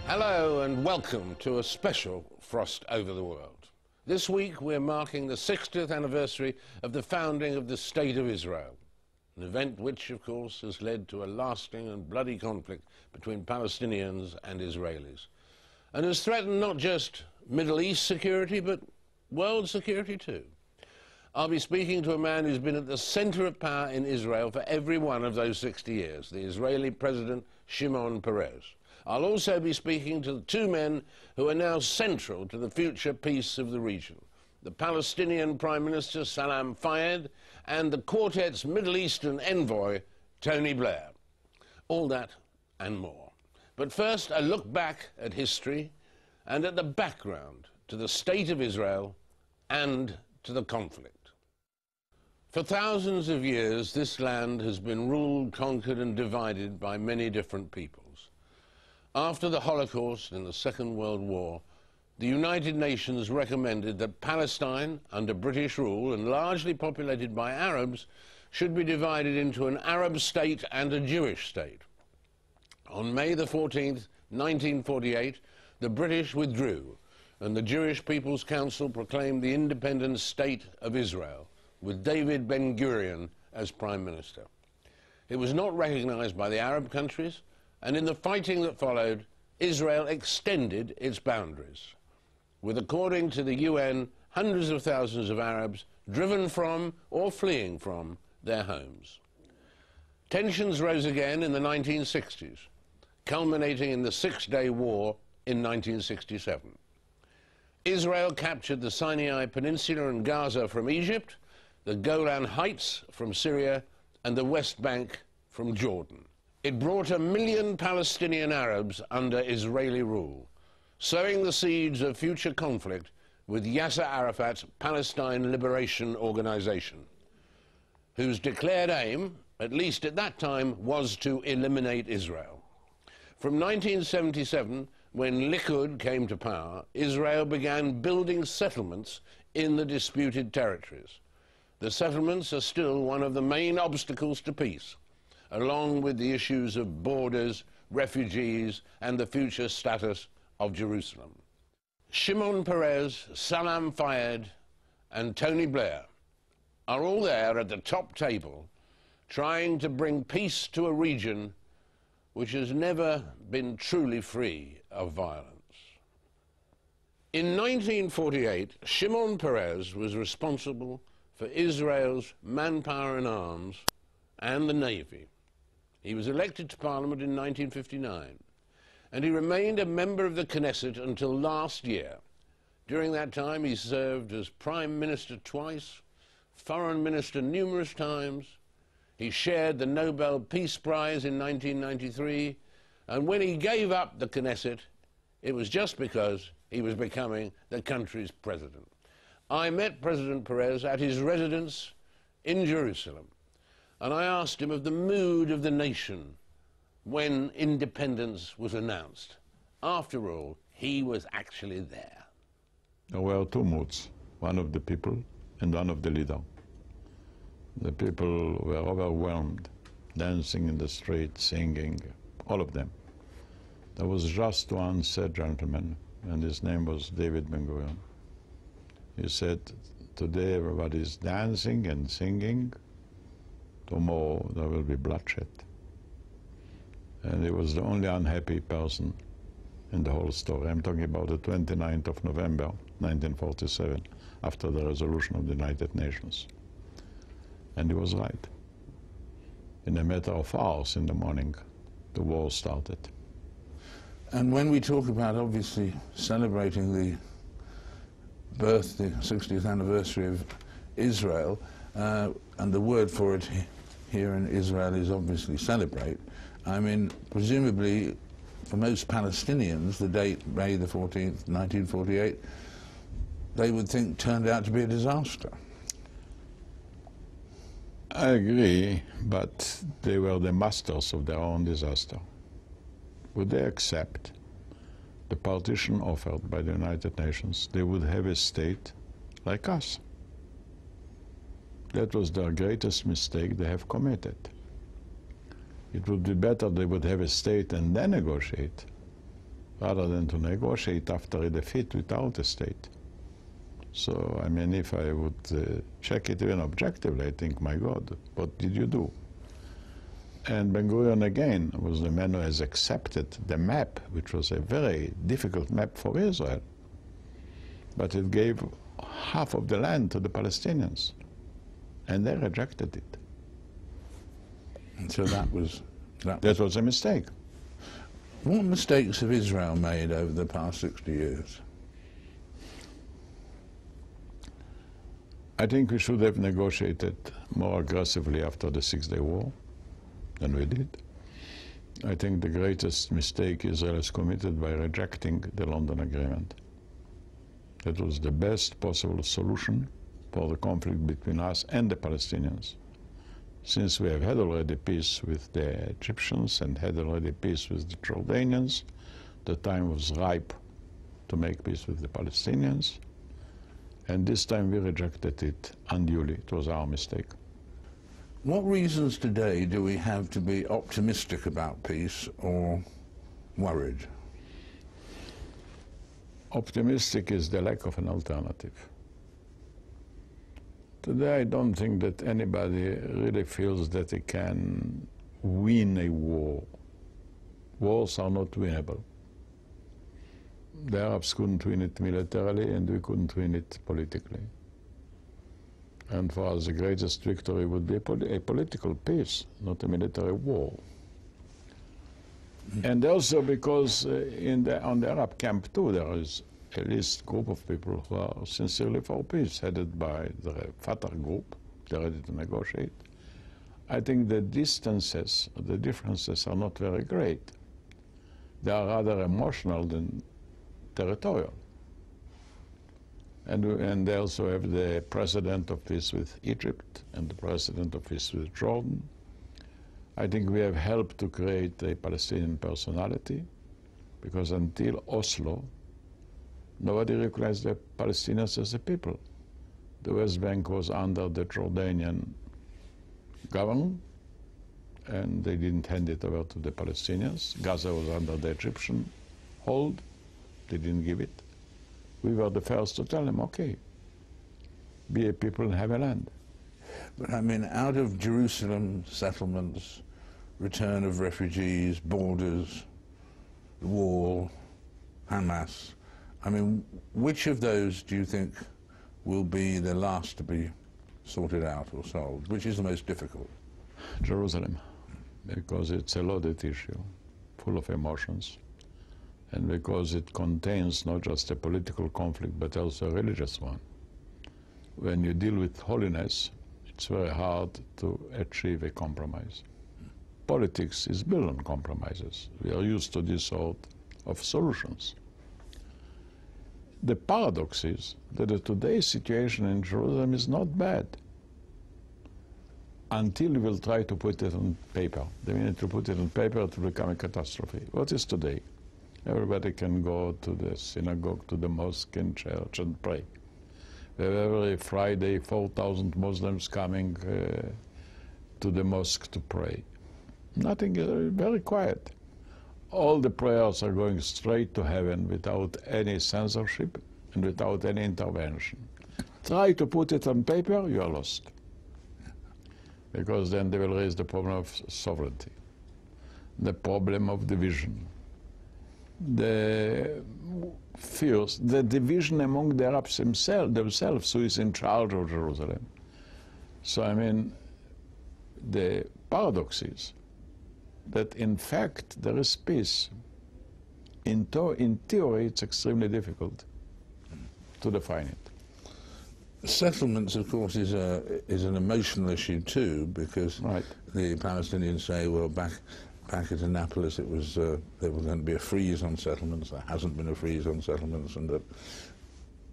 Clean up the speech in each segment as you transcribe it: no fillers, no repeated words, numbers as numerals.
Hello and welcome to a special Frost Over the World. This week we're marking the 60th anniversary of the founding of the State of Israel, an event which, of course, has led to a lasting and bloody conflict between Palestinians and Israelis, and has threatened not just Middle East security, but world security too. I'll be speaking to a man who's been at the center of power in Israel for every one of those 60 years, the Israeli President Shimon Peres. I'll also be speaking to the two men who are now central to the future peace of the region, the Palestinian Prime Minister Salam Fayyad and the quartet's Middle Eastern envoy, Tony Blair. All that and more. But first, a look back at history and at the background to the State of Israel and to the conflict. For thousands of years, this land has been ruled, conquered and divided by many different peoples. After the Holocaust and the Second World War, the United Nations recommended that Palestine, under British rule and largely populated by Arabs, should be divided into an Arab state and a Jewish state. On May the 14th, 1948, the British withdrew, and the Jewish People's Council proclaimed the independent State of Israel, with David Ben-Gurion as Prime Minister. It was not recognized by the Arab countries, and in the fighting that followed, Israel extended its boundaries, with, according to the UN, hundreds of thousands of Arabs driven from or fleeing from their homes. Tensions rose again in the 1960s, culminating in the Six-Day War in 1967. Israel captured the Sinai Peninsula and Gaza from Egypt, the Golan Heights from Syria, and the West Bank from Jordan. It brought 1 million Palestinian Arabs under Israeli rule, sowing the seeds of future conflict with Yasser Arafat's Palestine Liberation Organization, whose declared aim, at least at that time, was to eliminate Israel. From 1977, when Likud came to power, Israel began building settlements in the disputed territories. The settlements are still one of the main obstacles to peace, along with the issues of borders, refugees, and the future status of Jerusalem. Shimon Peres, Salam Fayyad, and Tony Blair are all there at the top table, trying to bring peace to a region which has never been truly free of violence. In 1948, Shimon Peres was responsible for Israel's manpower and arms and the Navy. He was elected to Parliament in 1959, and he remained a member of the Knesset until last year. During that time, he served as Prime Minister twice, Foreign Minister numerous times. He shared the Nobel Peace Prize in 1993, and when he gave up the Knesset, it was just because he was becoming the country's president. I met President Peres at his residence in Jerusalem, and I asked him of the mood of the nation when independence was announced. After all, he was actually there. There were two moods, one of the people and one of the leader. The people were overwhelmed, dancing in the street, singing, all of them. There was just one sad gentleman, and his name was David Ben-Gurion. He said, today everybody is dancing and singing, tomorrow there will be bloodshed. And he was the only unhappy person in the whole story. I'm talking about the 29th of November, 1947, after the resolution of the United Nations. And he was right. In a matter of hours in the morning, the war started. And when we talk about, obviously, celebrating the 60th anniversary of Israel, and the word for it here in Israel is obviously celebrate. I mean, presumably, for most Palestinians, the date, May the 14th, 1948, they would think turned out to be a disaster. I agree, but they were the masters of their own disaster. Would they accept the partition offered by the United Nations? They would have a state like us. That was their greatest mistake they have committed. It would be better they would have a state and then negotiate rather than to negotiate after a defeat without a state. So, I mean, if I would check it even objectively, I think, my God, what did you do? And Ben-Gurion, again, was the man who has accepted the map, which was a very difficult map for Israel. But it gave half of the land to the Palestinians, and they rejected it. And so that was a mistake. What mistakes have Israel made over the past 60 years? I think we should have negotiated more aggressively after the Six-Day War than we did. I think the greatest mistake Israel has committed by rejecting the London Agreement. That was the best possible solution for the conflict between us and the Palestinians. Since we have had already peace with the Egyptians and had already peace with the Jordanians, the time was ripe to make peace with the Palestinians. And this time we rejected it unduly. It was our mistake. What reasons today do we have to be optimistic about peace or worried? Optimistic is the lack of an alternative. Today I don't think that anybody really feels that they can win a war. Wars are not winnable. The Arabs couldn't win it militarily, and we couldn't win it politically. And for us, the greatest victory would be a political peace, not a military war. And also because on the Arab camp too, there is a least group of people who are sincerely for peace, headed by the Fatah group. They're ready to negotiate. I think the distances, the differences are not very great. They are rather emotional than territorial. And they also have the precedent of peace with Egypt and the precedent of peace with Jordan. I think we have helped to create a Palestinian personality, because until Oslo, nobody recognized the Palestinians as a people. The West Bank was under the Jordanian government, and they didn't hand it over to the Palestinians. Gaza was under the Egyptian hold. They didn't give it. We were the first to tell them, okay, be a people and have a land. But I mean, out of Jerusalem settlements, return of refugees, borders, the wall, Hamas, I mean, which of those do you think will be the last to be sorted out or solved? Which is the most difficult? Jerusalem, because it's a loaded issue, full of emotions, and because it contains not just a political conflict, but also a religious one. When you deal with holiness, it's very hard to achieve a compromise. Politics is built on compromises. We are used to this sort of solutions. The paradox is that today's situation in Jerusalem is not bad until we will try to put it on paper. The minute you put it on paper, it will become a catastrophe. What is today? Everybody can go to the synagogue, to the mosque and church and pray. We have every Friday 4,000 Muslims coming to the mosque to pray. Nothing, very quiet. All the prayers are going straight to heaven without any censorship and without any intervention. Try to put it on paper, you are lost. Because then they will raise the problem of sovereignty, the problem of division, the fears, the division among the Arabs themselves, who is in charge of Jerusalem. So, I mean, the paradox is that, in fact, there is peace. In theory, it's extremely difficult to define it. Settlements, of course, is an emotional issue too, because right. The Palestinians say, well, back at Annapolis, there was going to be a freeze on settlements. There hasn't been a freeze on settlements, and that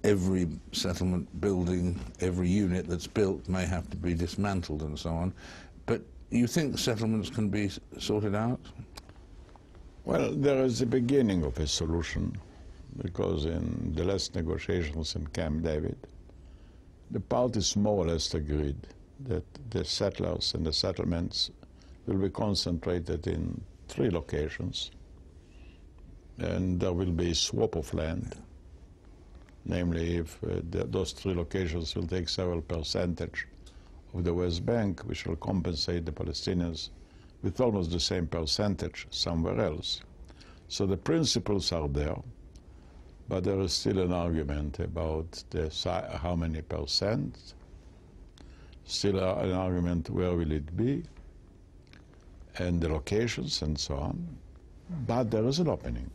every settlement building, every unit that's built may have to be dismantled and so on. But you think settlements can be sorted out? Well, there is a beginning of a solution, because in the last negotiations in Camp David, the parties more or less agreed that the settlers and the settlements will be concentrated in 3 locations: and there will be a swap of land. Namely, if those three locations will take several percentage of the West Bank, we shall compensate the Palestinians with almost the same percentage somewhere else. So the principles are there, but there is still an argument about how many percent, still an argument where will it be, and the locations and so on, but there is an opening.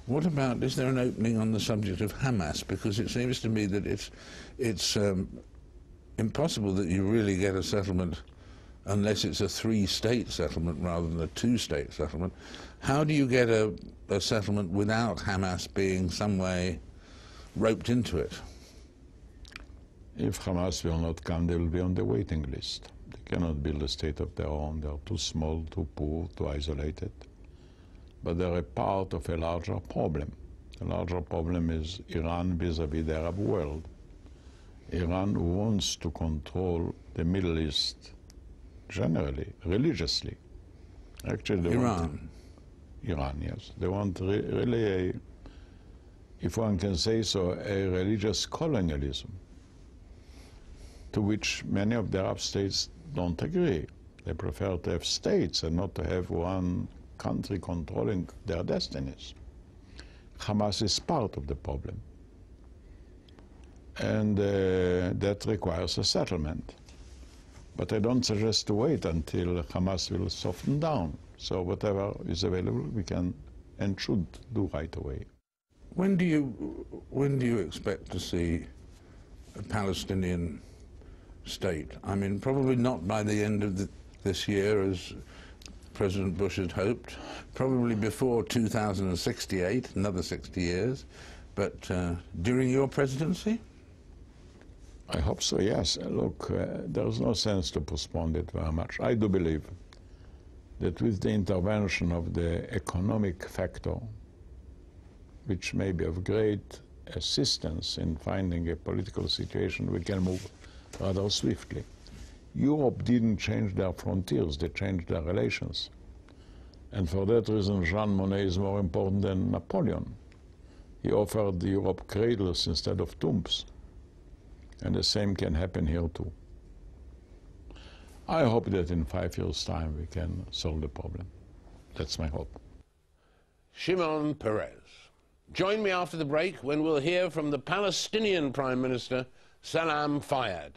What about, is there an opening on the subject of Hamas? Because it seems to me that it's impossible that you really get a settlement unless it's a three-state settlement rather than a two-state settlement. How do you get a settlement without Hamas being some way roped into it? If Hamas will not come, they will be on the waiting list. They cannot build a state of their own. They are too small, too poor, too isolated. But they're a part of a larger problem. The larger problem is Iran vis-à-vis the Arab world. Iran wants to control the Middle East generally, religiously. Actually, they Iran, yes. They want really, if one can say so, a religious colonialism to which many of the Arab states don't agree. They prefer to have states and not to have one country controlling their destinies. Hamas is part of the problem. And that requires a settlement. But I don't suggest to wait until Hamas will soften down. So whatever is available, we can and should do right away. when do you expect to see a Palestinian state? I mean, probably not by the end of this year, as President Bush had hoped, probably before 2068, another 60 years, but during your presidency? I hope so, yes. Look, there's no sense to postpone it very much. I do believe that with the intervention of the economic factor, which may be of great assistance in finding a political situation, we can move rather swiftly. Europe didn't change their frontiers, they changed their relations. And for that reason, Jean Monnet is more important than Napoleon. He offered Europe cradles instead of tombs. And the same can happen here too. I hope that in 5 years' time we can solve the problem. That's my hope. Shimon Peres. Join me after the break when we'll hear from the Palestinian Prime Minister, Salam Fayyad.